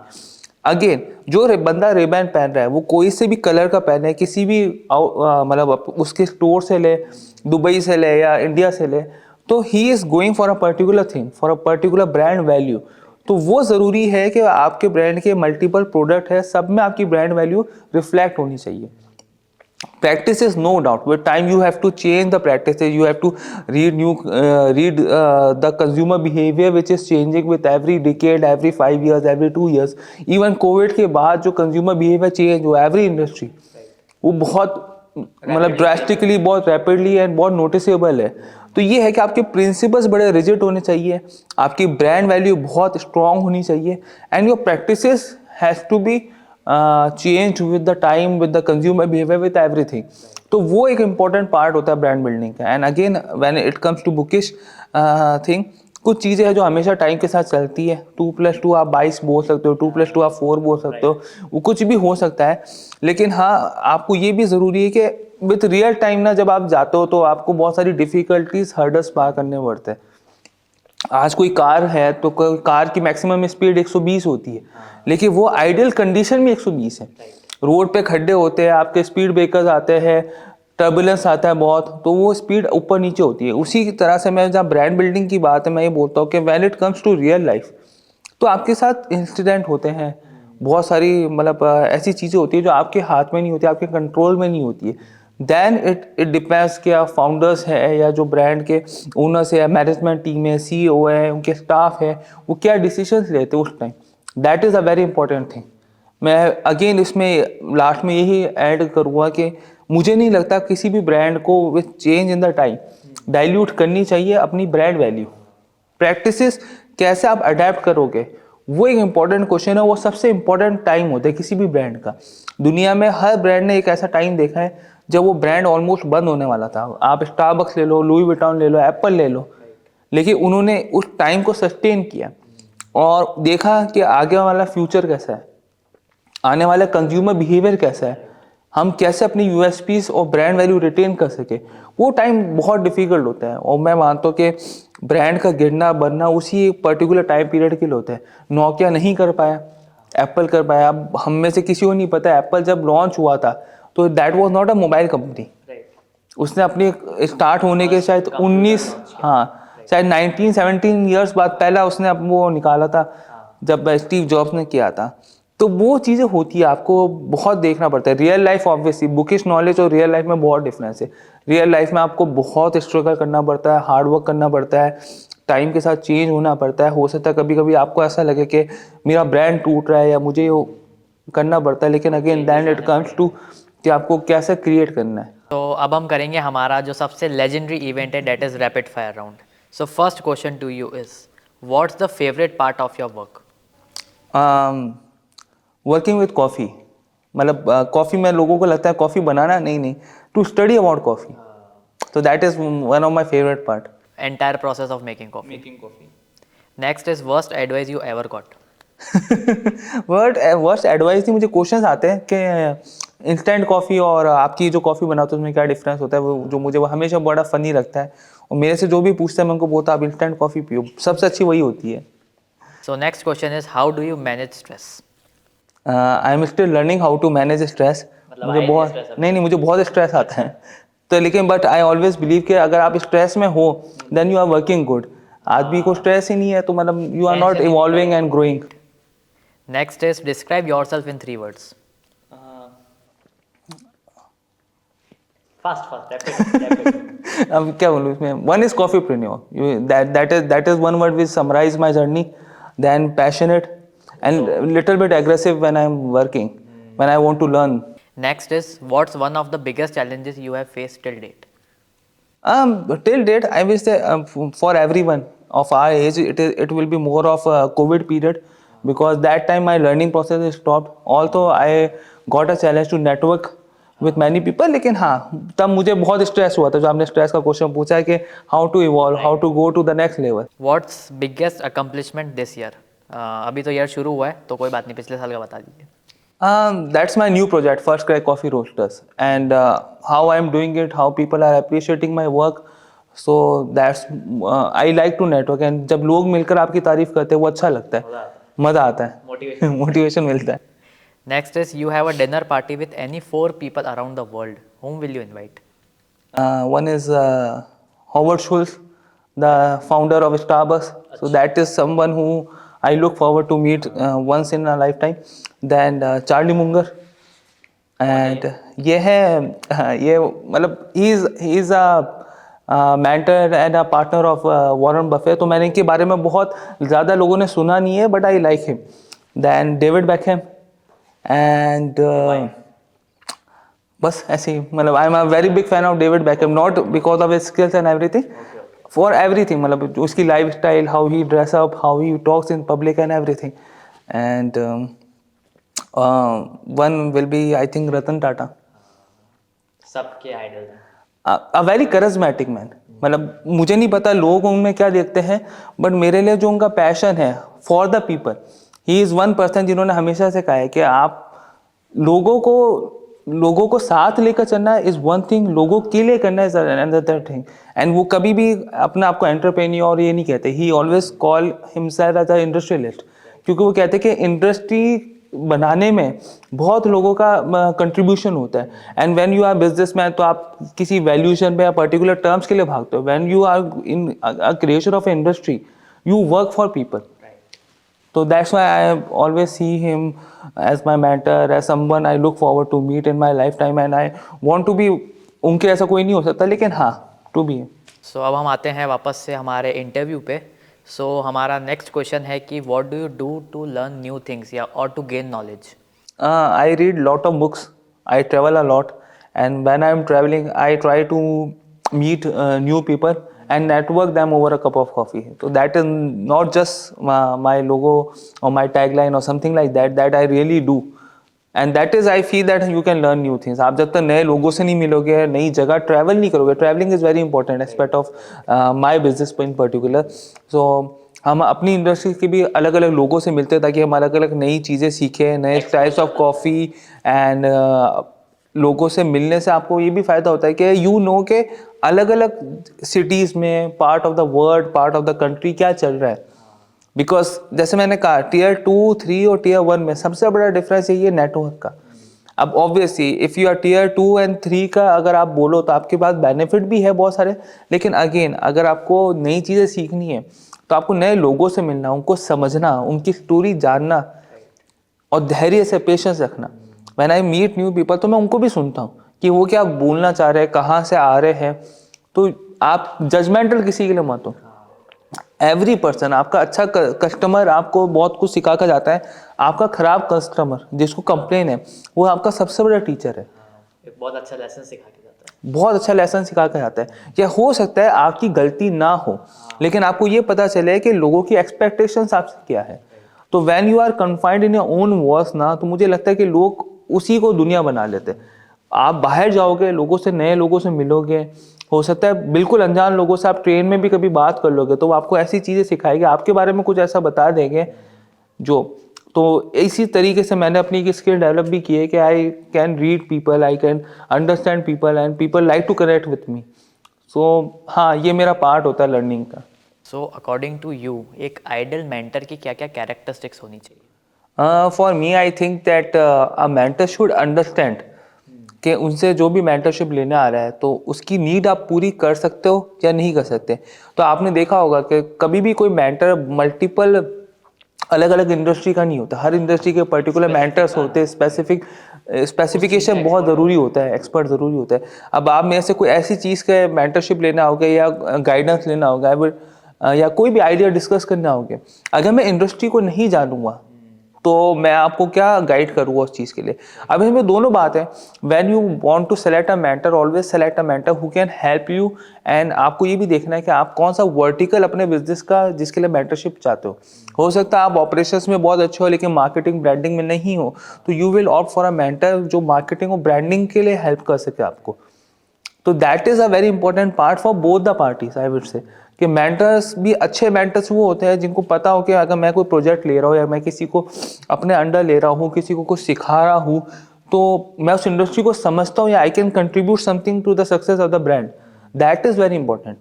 [SPEAKER 1] अगेन जो बंदा रेबैन पहन रहा है वो कोई से भी कलर का पहने, किसी भी मतलब उसके स्टोर से ले, दुबई से ले या इंडिया से ले, तो he is going for a particular thing, for a particular brand value. तो वो ज़रूरी है कि आपके ब्रांड के मल्टीपल प्रोडक्ट है, सब में आपकी ब्रांड वैल्यू रिफ्लेक्ट होनी चाहिए। Practices, no doubt. With time, you have to change the practices. You have to read the consumer behavior, which is changing with every decade, every 5 years, every 2 years. Even COVID के बाद जो consumer behavior change हुआ, every industry, वो बहुत मतलब ड्रास्टिकली, बहुत रैपिडली एंड बहुत नोटिसेबल है। तो ये है कि आपके प्रिंसिपल्स बड़े रिजिड होने चाहिए, आपकी ब्रांड वैल्यू बहुत स्ट्रॉन्ग होनी चाहिए and your practices has to be change with the time, with the consumer behaviour, with everything. तो वो एक इम्पॉर्टेंट पार्ट होता है ब्रांड बिल्डिंग का। And again when it comes to bookish thing, कुछ चीज़ें हैं जो हमेशा टाइम के साथ चलती है। 2+2 आप 22 बोल सकते हो, 2+2 आप 4 बोल सकते हो, वो कुछ भी हो सकता है। लेकिन हाँ आपको ये भी ज़रूरी है कि विथ रियल टाइम ना जब आप जाते हो तो आपको बहुत सारी डिफ़िकल्टीज, हर्डल्स पार करने पड़ते हैं। आज कोई कार है तो कार की मैक्सिमम स्पीड 120 होती है, लेकिन वो आइडियल कंडीशन में 120 है। रोड पे खड्डे होते हैं, आपके स्पीड ब्रेकर्स आते हैं, टर्बुलेंस आता है बहुत, तो वो स्पीड ऊपर नीचे होती है। उसी की तरह से मैं जहाँ ब्रांड बिल्डिंग की बात है, मैं ये बोलता हूँ कि when it comes to real life, तो आपके साथ इंसिडेंट होते हैं, बहुत सारी मतलब ऐसी चीज़ें होती है जो आपके हाथ में नहीं होती, आपके कंट्रोल में नहीं होती है। देन इट डिपेंड्स कि आप फाउंडर्स है या जो ब्रांड के ओनर्स है, मैनेजमेंट टीम है, CEO है, उनके स्टाफ है, वो क्या डिसीजंस लेते हैं उस time. That is a very important thing. मैं अगेन इसमें लास्ट में यही ऐड करूँगा कि मुझे नहीं लगता किसी भी ब्रांड को with change in the time dilute करनी चाहिए अपनी ब्रांड वैल्यू। प्रैक्टिसेस कैसे आप अडेप्ट करोगे, वो एक इम्पॉर्टेंट क्वेश्चन है। वो सबसे इम्पॉर्टेंट टाइम होता है किसी भी ब्रांड का। दुनिया में हर ब्रांड ने एक ऐसा टाइम देखा है जब वो ब्रांड ऑलमोस्ट बंद होने वाला था। आप स्टारबक्स ले लो, लुई विटॉन ले लो, एप्पल ले लो, लेकिन उन्होंने उस टाइम को सस्टेन किया और देखा कि आगे वाला फ्यूचर कैसा है, आने वाला कंज्यूमर बिहेवियर कैसा है, हम कैसे अपनी USPs और ब्रांड वैल्यू रिटेन कर सके। वो टाइम बहुत डिफिकल्ट होता है और मैं मानता हूँ कि ब्रांड का गिरना बनना उसी एक पर्टिकुलर टाइम पीरियड के लिए होता है। नोकिया नहीं कर पाया, एप्पल कर पाया। अब हम में से किसी को नहीं पता एप्पल जब लॉन्च हुआ था तो that was not a mobile company. उसने अपनी स्टार्ट होने के शायद 19 शायद 19-17 ईयर्स बाद पहला उसने अब वो निकाला था जब स्टीव जॉब्स ने किया था। तो वो चीज़ें होती है, आपको बहुत देखना पड़ता है। Real life obviously bookish knowledge और रियल लाइफ में बहुत डिफरेंस है। रियल लाइफ में आपको बहुत स्ट्रगल करना पड़ता है, हार्ड वर्क करना पड़ता है, टाइम के साथ चेंज होना पड़ता है। हो सकता है कभी कभी आपको ऐसा लगे कि मेरा ब्रांड टूट रहा है या मुझे वो करना पड़ता है, लेकिन again then it comes to कि आपको कैसे क्रिएट करना है।
[SPEAKER 4] तो अब हम करेंगे हमारा जो सबसे लेजेंडरी इवेंट है, that is rapid fire round. So first question to you is what's the favourite part of your work?
[SPEAKER 1] Working with coffee. मतलब कॉफ़ी में लोगों को लगता है कॉफ़ी बनाना, नहीं, टू स्टडी अबाउट कॉफ़ी। तो that is one of my favourite part.
[SPEAKER 4] Entire process of making coffee. Next is worst advice you ever got?
[SPEAKER 1] Worst advice थी, मुझे क्वेश्चंस आते हैं कि इंस्टेंट कॉफ़ी और आपकी जो कॉफ़ी बनाते हो उसमें क्या डिफरेंस होता है, वो जो मुझे वो हमेशा बड़ा फ़नी लगता है। और मेरे से जो भी पूछता है मैं उनको बोलता आप इंस्टेंट कॉफ़ी पियो, सबसे अच्छी वही होती है।
[SPEAKER 4] So next question is how do you manage stress?
[SPEAKER 1] I am still learning how to manage stress. मुझे बहुत नहीं मुझे बहुत स्ट्रेस आता है, तो लेकिन बट आई ऑलवेज बिलीव कि अगर आप स्ट्रेस में हो then you are working good. आदमी को स्ट्रेस ही नहीं है तो मतलब you are not evolving and growing.
[SPEAKER 4] Next is describe yourself in 3 words.
[SPEAKER 1] Fast अब क्या बोलूँ इसमें, one is coffeepreneur, that is one word which summarise my journey. Then passionate and little bit aggressive when I'm working, when I want to learn.
[SPEAKER 4] Next is what's one of the biggest challenges you have faced till date?
[SPEAKER 1] Till date, I will say for everyone of our age, it will be more of a COVID period because that time my learning process is stopped. Although I got a challenge to network with many people, लेकिन हाँ तब मुझे बहुत स्ट्रेस हुआ था। जो आपने स्ट्रेस का क्वेश्चन पूछा है कि how to evolve, how to go to the next level.
[SPEAKER 4] What's biggest accomplishment this year? अभी तो ईयर शुरू हुआ है तो कोई बात नहीं, पिछले साल का बता दीजिए।
[SPEAKER 1] That's my new project, First Crack Coffee Roasters, and how I'm doing it, how people are appreciating my work. So that's I like to network, and जब लोग मिलकर आपकी तारीफ करते हैं वो अच्छा लगता है, मज़ा आता है, मोटिवेशन मिलता है।
[SPEAKER 4] Next is you have a dinner party with any 4 people around the world. Whom will you invite?
[SPEAKER 1] One is Howard Schultz, the founder of Starbucks. So that is someone who I look forward to meet once in a lifetime. Then Charlie Munger, and ये है ये मतलब he is a mentor and a partner of Warren Buffett. तो मैंने इनके बारे में बहुत ज़्यादा लोगों ने सुना नहीं है, but I like him. Then David Beckham and बस ऐसे ही मतलब I am a very big fan of David Beckham, not because of his skills and everything, for everything. मतलब उसकी life style, how he dress up, how he talks in public and everything. And one will be I think Ratan Tata.
[SPEAKER 4] सबके आइडल हैं।
[SPEAKER 1] A very charismatic man. मतलब मुझे नहीं पता लोग उनमें क्या देखते हैं, बट मेरे लिए जो उनका पैशन है for the people, he is one person जिन्होंने हमेशा से कहा है कि आप लोगों को लोगों को साथ लेकर चलना इज वन थिंग, लोगों के लिए करना इज अनदर थिंग। एंड वो कभी भी अपने आप को एंटरप्रेन्योर ये नहीं कहते, he always call himself as a industrialist, क्योंकि वो कहते हैं कि इंडस्ट्री बनाने में बहुत लोगों का कंट्रीब्यूशन होता है। And when you are businessman तो आप किसी वैल्यूएशन पे या पर्टिकुलर टर्म्स के लिए भागते हो। When you are in creation of industry you work for people. So that's why I always see him as my mentor, as someone I look forward to meet in my lifetime, and I want to be उनके ऐसा कोई नहीं हो सकता, लेकिन हाँ to be।
[SPEAKER 4] सो अब हम आते हैं वापस से हमारे इंटरव्यू पे। सो हमारा नेक्स्ट क्वेश्चन है कि what do you do to learn new things या और to gain knowledge?
[SPEAKER 1] I read lot of books, I travel a lot, and when I am traveling I try to meet new people and network them over a cup of coffee. So that is not just my logo or my tagline or something like that, that I really do. And that is I feel that you can learn new things. आप जब तक नए लोगों से नहीं मिलोगे, नई जगह ट्रैवल नहीं करोगे, travelling is very important aspect of my business in particular. So हम अपनी इंडस्ट्री के भी अलग अलग लोगों से मिलते हैं ताकि हम अलग अलग नई चीज़ें सीखें, नए टाइप्स ऑफ कॉफ़ी। एंड लोगों से मिलने से आपको ये भी फ़ायदा होता है कि यू नो के अलग अलग सिटीज़ में, part of the world, part of the country क्या चल रहा है। बिकॉज जैसे मैंने कहा टियर 2, 3 और टियर 1 में सबसे बड़ा डिफरेंस यही है नेटवर्क का। अब obviously if you are tier 2 and 3 का अगर आप बोलो तो आपके पास बेनिफिट भी है बहुत सारे, लेकिन अगेन अगर आपको नई चीज़ें सीखनी है तो आपको नए लोगों से मिलना, उनको समझना, उनकी स्टोरी जानना और धैर्य से पेशेंस रखना। When I meet new people तो मैं उनको भी सुनता हूँ कि वो क्या बोलना चाह रहे हैं, कहाँ से आ रहे हैं। तो आप जजमेंटल किसी के लिए मत हो। एवरी पर्सन, आपका अच्छा कस्टमर आपको बहुत कुछ सिखा कर जाता है, आपका खराब कस्टमर जिसको कंप्लेन है वो आपका सबसे बड़ा टीचर है।
[SPEAKER 4] बहुत अच्छा लेसन सिखा के जाता है।
[SPEAKER 1] बहुत अच्छा लेसन सिखा कर जाता है। या हो सकता है आपकी गलती ना हो, लेकिन आपको ये पता चले कि लोगों की एक्सपेक्टेशंस आपसे क्या है। तो when you are confined in your own walls ना, तो मुझे लगता है कि लोग उसी को दुनिया बना लेते हैं। आप बाहर जाओगे, लोगों से, नए लोगों से मिलोगे, हो सकता है बिल्कुल अनजान लोगों से आप ट्रेन में भी कभी बात कर लोगे तो वो आपको ऐसी चीज़ें सिखाएंगे, आपके बारे में कुछ ऐसा बता देंगे जो। तो इसी तरीके से मैंने अपनी एक स्किल डेवलप भी की है कि I can read people, I can understand people and people like to connect with me. So हाँ, ये मेरा पार्ट होता है लर्निंग का।
[SPEAKER 4] सो अकॉर्डिंग टू यू एक आइडियल मेंटर की क्या क्या कैरेक्टरिस्टिक्स होनी चाहिए?
[SPEAKER 1] For me I think that a mentor should understand कि उनसे जो भी मेंटरशिप लेने आ रहा है तो उसकी नीड आप पूरी कर सकते हो या नहीं कर सकते। तो आपने देखा होगा कि कभी भी कोई मेंटर मल्टीपल अलग अलग इंडस्ट्री का नहीं होता, हर इंडस्ट्री के पर्टिकुलर मेंटर्स होते हैं, स्पेसिफिकेशन बहुत ज़रूरी होता है, एक्सपर्ट ज़रूरी होता है। अब आप मेरे से कोई ऐसी चीज़ का मेंटरशिप लेना होगा या गाइडेंस लेना होगा या कोई भी आइडिया डिस्कस करना होगा, अगर मैं इंडस्ट्री को नहीं जानूंगा तो मैं आपको क्या गाइड करूँगा उस चीज़ के लिए। अब इसमें दोनों बात है। When you want to select a mentor, always select a mentor who can help you. And आपको ये भी देखना है कि आप कौन सा वर्टिकल अपने बिजनेस का जिसके लिए मेंटरशिप चाहते हो सकता है आप ऑपरेशंस में बहुत अच्छे हो लेकिन मार्केटिंग ब्रांडिंग में नहीं हो, तो you will opt for a mentor जो मार्केटिंग और ब्रांडिंग के लिए हेल्प कर सके आपको। तो that is a very important part for both the parties. I would say कि मेंटर्स भी, अच्छे मेंटर्स वो होते हैं जिनको पता हो कि अगर मैं कोई प्रोजेक्ट ले रहा हूँ या मैं किसी को अपने अंडर ले रहा हूँ, किसी को कुछ सिखा रहा हूँ, तो मैं उस इंडस्ट्री को समझता हूँ या I can contribute something to the success of the brand. That is very important.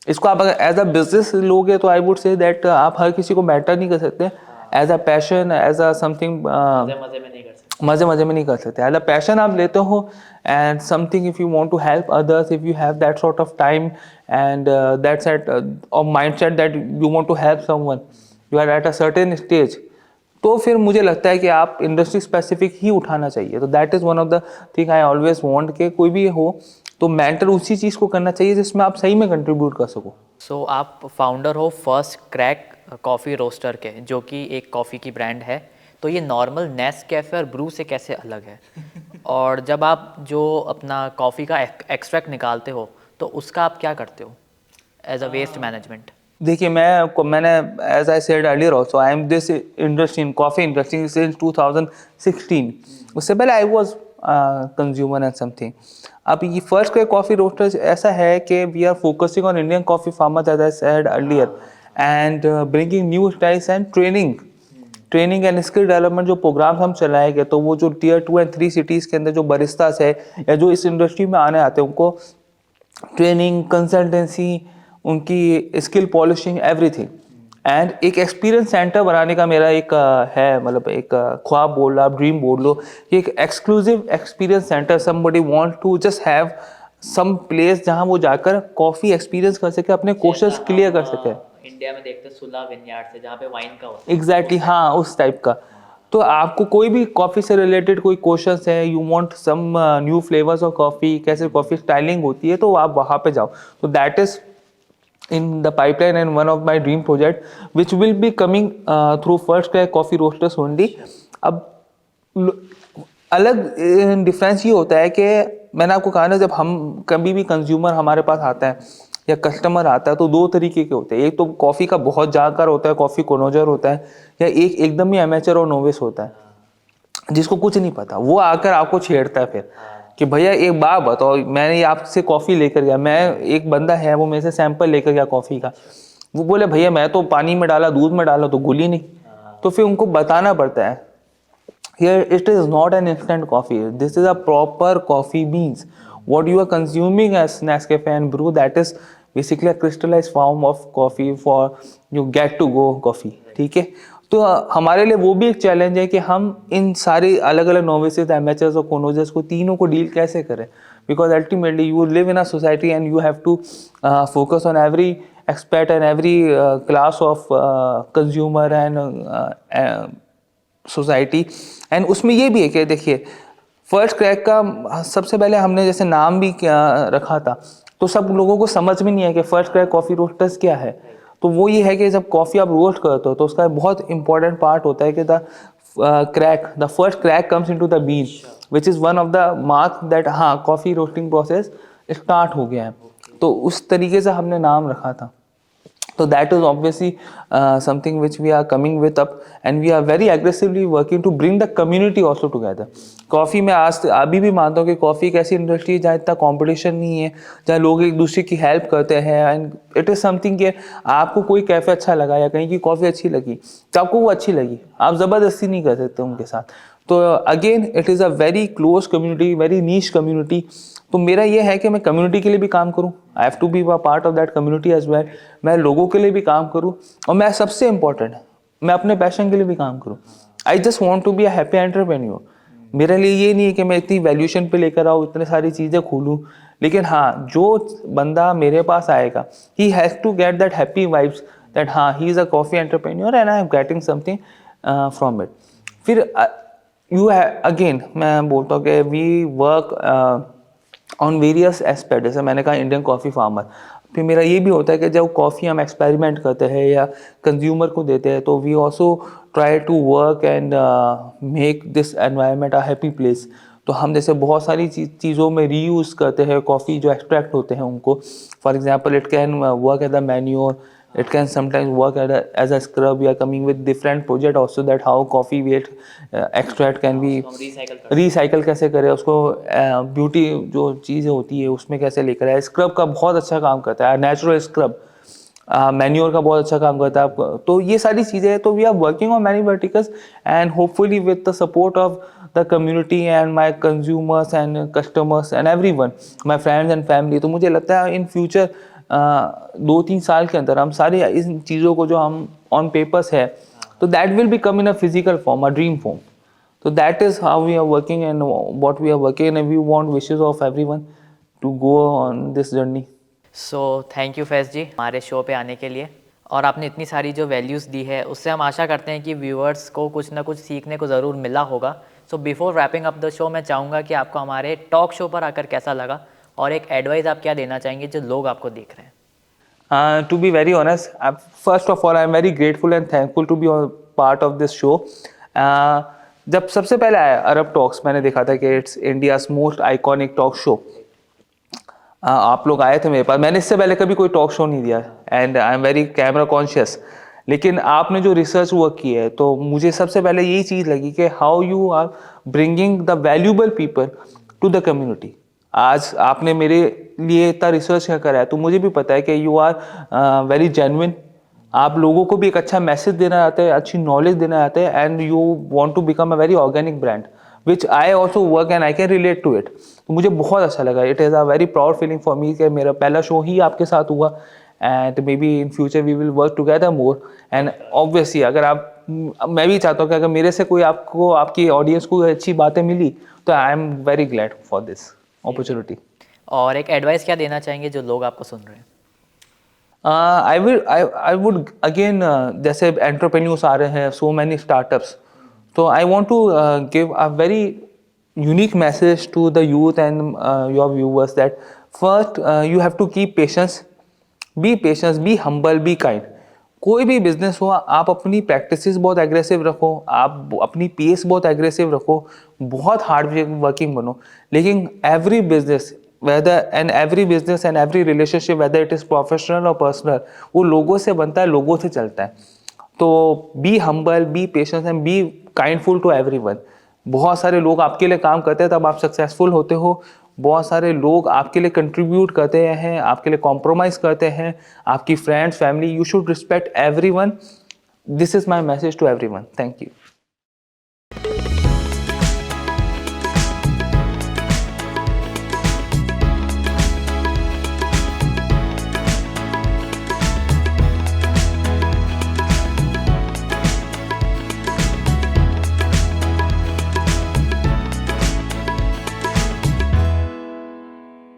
[SPEAKER 1] इसको आप अगर एज अ बिजनेस लोगे तो आई वुड से दैट आप हर किसी को मेंटर नहीं कर सकते। As a passion, as a something मजे में नहीं कर सकते। एज अ पैशन आप लेते हो and something if you want to help others, if you have that sort of time and that set of mindset that you want to help someone, you are at a certain stage, तो फिर मुझे लगता है कि आप इंडस्ट्री स्पेसिफिक ही उठाना चाहिए। तो that is one of the thing I always want कि कोई भी हो तो मेंटर उसी चीज़ को करना चाहिए जिसमें आप सही में कंट्रीब्यूट कर सको।
[SPEAKER 4] सो आप फाउंडर हो फर्स्ट क्रैक कॉफ़ी रोस्टर के, जो कि एक कॉफ़ी की ब्रांड है। तो ये नॉर्मल नेस्कैफे और ब्रू से कैसे अलग है? और जब आप जो अपना कॉफ़ी का एक्सट्रैक्ट निकालते हो तो उसका आप क्या करते हो एज अ वेस्ट मैनेजमेंट?
[SPEAKER 1] देखिए मैंने as I said earlier also I am this industry in coffee industry since 2016। उससे पहले I was consumer and something. अब ये फर्स्ट क्रैक कॉफ़ी रोस्टर्स ऐसा है कि we are focusing on Indian coffee farmers as I said earlier and bringing new styles and training and skill development जो प्रोग्राम्स हम चलाए गए, तो वो जो टियर 2 एंड 3 सिटीज़ के अंदर जो बरिस्तास है या जो इस इंडस्ट्री में आने आते हैं, उनको ट्रेनिंग, कंसल्टेंसी, उनकी स्किल पॉलिशिंग, एवरीथिंग। एंड एक एक्सपीरियंस सेंटर बनाने का मेरा एक है, मतलब एक ख्वाब बोल लो आप, ड्रीम बोल लो, कि एक exclusive experience centre, somebody want to just have some place जहां वो जाकर कॉफ़ी एक्सपीरियंस कर सके, अपने क्वेश्चंस क्लियर कर सके।
[SPEAKER 4] इंडिया में देखते हैं सुला विनयार्ड से, जहाँ पे वाइन का होता है।
[SPEAKER 1] एग्जैक्टली हाँ, उस टाइप का। तो आपको कोई भी कॉफ़ी से रिलेटेड कोई क्वेश्चंस है, you want some new flavours of coffee, कैसे कॉफ़ी स्टाइलिंग होती है, तो आप वहाँ पे जाओ। तो that is in the pipeline and one of my dream project which will be coming through First Crack Coffee Roasters only। अब अलग डिफरेंस ये होता है कि मैंने आपको कहा ना, जब हम कभी भी कंज्यूमर हमारे पास आता है या कस्टमर आता है, तो दो तरीके के होते हैं। एक तो कॉफ़ी का बहुत जानकार होता है, कॉफ़ी कोनोजर होता है, या एक एकदम ही एमेचर और नोविस होता है जिसको कुछ नहीं पता। वो आकर आपको छेड़ता है फिर कि भैया एक बात बताओ, मैंने आपसे कॉफ़ी लेकर गया, मैं एक बंदा है वो मेरे से सैंपल लेकर गया कॉफ़ी का, वो बोले भैया मैं तो पानी में डाला, दूध में डाला, तो घुली नहीं। तो फिर उनको बताना पड़ता है, here it is not an instant coffee, this is a proper coffee beans, what you are consuming as Nescafe and brew, that is basically a crystallized form of coffee for you get to go coffee। ठीक है, तो हमारे लिए वो भी एक चैलेंज है कि हम इन सारे अलग अलग नोविसेस, एमेचर्स और कोनोजर्स को तीनों को डील कैसे करें, because ultimately you live in a society and you have to focus on every expert and every class of consumer and society. And उसमें ये भी है कि देखिए, फर्स्ट क्रैक का सबसे पहले हमने जैसे नाम भी रखा था, तो सब लोगों को समझ में नहीं है कि फर्स्ट क्रैक कॉफ़ी रोस्टर्स क्या है। तो वो ये है कि जब कॉफ़ी आप रोस्ट करते हो तो उसका बहुत इंपॉर्टेंट पार्ट होता है कि the the first crack comes into the bean, which is one of the mark that हाँ कॉफ़ी रोस्टिंग प्रोसेस स्टार्ट हो गया है। तो उस तरीके से हमने नाम रखा था। So that is obviously something which we are coming with up, and we are very aggressively working to bring the community also together। Coffee में आज अभी भी मानता हूँ कि कॉफ़ी एक ऐसी इंडस्ट्री है जहाँ इतना कंपटीशन नहीं है, जहाँ लोग एक दूसरे की हेल्प करते हैं, एंड इट इज़ समथिंग कि आपको कोई कैफ़े अच्छा लगा या कहीं की कॉफ़ी अच्छी लगी तो आपको वो अच्छी लगी, आप ज़बरदस्ती नहीं कर सकते उनके साथ। तो again it is a very close community, very niche community. तो मेरा ये है कि मैं कम्युनिटी के लिए भी काम करूँ, I have to be a part of that community as well. मैं लोगों के लिए भी काम करूँ, और मैं सबसे इम्पोर्टेंट मैं अपने पैशन के लिए भी काम करूँ। I just want to be a happy entrepreneur. मेरे लिए ये नहीं है कि मैं इतनी वैल्यूएशन पे लेकर आऊँ, इतने सारी चीज़ें खोलूँ, लेकिन हाँ जो बंदा मेरे पास आएगा he has to get that happy vibes that हाँ he is a coffee entrepreneur and I am getting something from it. फिर यू अगेन मैं बोलता हूँ कि we work on various aspect. जैसे मैंने कहा इंडियन कॉफ़ी फार्मर, फिर मेरा ये भी होता है कि जब कॉफ़ी हम एक्सपेरिमेंट करते हैं या कंज्यूमर को देते हैं, तो we also try to work and make this environment a happy place. तो हम जैसे बहुत सारी चीज़ों में रीयूज़ करते हैं कॉफ़ी जो एक्सट्रैक्ट होते हैं उनको। For example it can work as a manure, it can sometimes work as a scrub। We are coming with different project also that how coffee waste extract can be recycle कैसे करें उसको, ब्यूटी जो चीज़ें होती है उसमें कैसे लेकर आए। स्क्रब का बहुत अच्छा काम करता है, नेचुरल स्क्रब, मैन्योर का बहुत अच्छा काम करता है। तो ये सारी चीज़ें, तो we are working on many verticals and hopefully with the support of the community and my consumers and customers and everyone, my friends and family. तो मुझे लगता है इन फ्यूचर 2-3 साल के अंदर हम सारी इन चीज़ों को जो हम ऑन पेपर्स है, तो that will be come in a physical form, a dream form. तो that is how we are working and what we are working and we want wishes of everyone to go on this journey.
[SPEAKER 4] So thank you Faiz ji हमारे शो पे आने के लिए, और आपने इतनी सारी जो वैल्यूज़ दी है उससे हम आशा करते हैं कि व्यूअर्स को कुछ ना कुछ सीखने को ज़रूर मिला होगा। So before wrapping up the show मैं चाहूँगा कि आपको हमारे टॉक शो पर आकर कैसा लगा, और एक एडवाइस आप क्या देना चाहेंगे जो लोग आपको देख रहे हैं।
[SPEAKER 1] To be very honest, first of all, I am very grateful and thankful to be a part of this show। जब सबसे पहले आया अरब टॉक्स, मैंने देखा था कि it's India's most iconic talk show. आप लोग आए थे मेरे पास, मैंने इससे पहले कभी कोई टॉक शो नहीं दिया and I am very camera conscious. लेकिन आपने जो रिसर्च वर्क की है, तो मुझे सबसे पहले यही चीज़ लगी कि how you are bringing the valuable people to the community. आज आपने मेरे लिए इतना रिसर्च करा है, तो मुझे भी पता है कि यू आर वेरी जेन्युइन, आप लोगों को भी एक अच्छा मैसेज देना चाहते हैं, अच्छी नॉलेज देना चाहते हैं, and you want to become a very organic brand which I also work and I can relate to it. तो मुझे बहुत अच्छा लगा। It is a very proud feeling for me कि मेरा पहला शो ही आपके साथ हुआ, and maybe in future we will work together more. And obviously अगर आप, मैं भी चाहता हूँ कि अगर मेरे से कोई आपको, आपकी ऑडियंस को अच्छी बातें मिली, तो आई am very glad for this opportunity.
[SPEAKER 4] और एक एडवाइस क्या देना चाहेंगे जो लोग आपको सुन रहे हैं?
[SPEAKER 1] I would again, जैसे एंटरप्रेन्योर्स आ रहे हैं, सो मैनी स्टार्टअप्स, तो I want to give a very unique message to the youth and your viewers that first you have to keep patience, be humble, be kind. कोई भी बिजनेस हो, आप अपनी प्रैक्टिसेस बहुत एग्रेसिव रखो, आप अपनी पेस बहुत एग्रेसिव रखो, बहुत हार्ड वर्किंग बनो, लेकिन every business and every relationship, whether it is professional or personal, वो लोगों से बनता है, लोगों से चलता है। तो be humble, be patience and be kindful to everyone. बहुत सारे लोग आपके लिए काम करते हैं तब आप सक्सेसफुल होते हो। बहुत सारे लोग आपके लिए कंट्रीब्यूट करते हैं, आपके लिए कॉम्प्रोमाइज़ करते हैं, आपकी friends, family. You should respect everyone. This is my message to everyone. Thank you.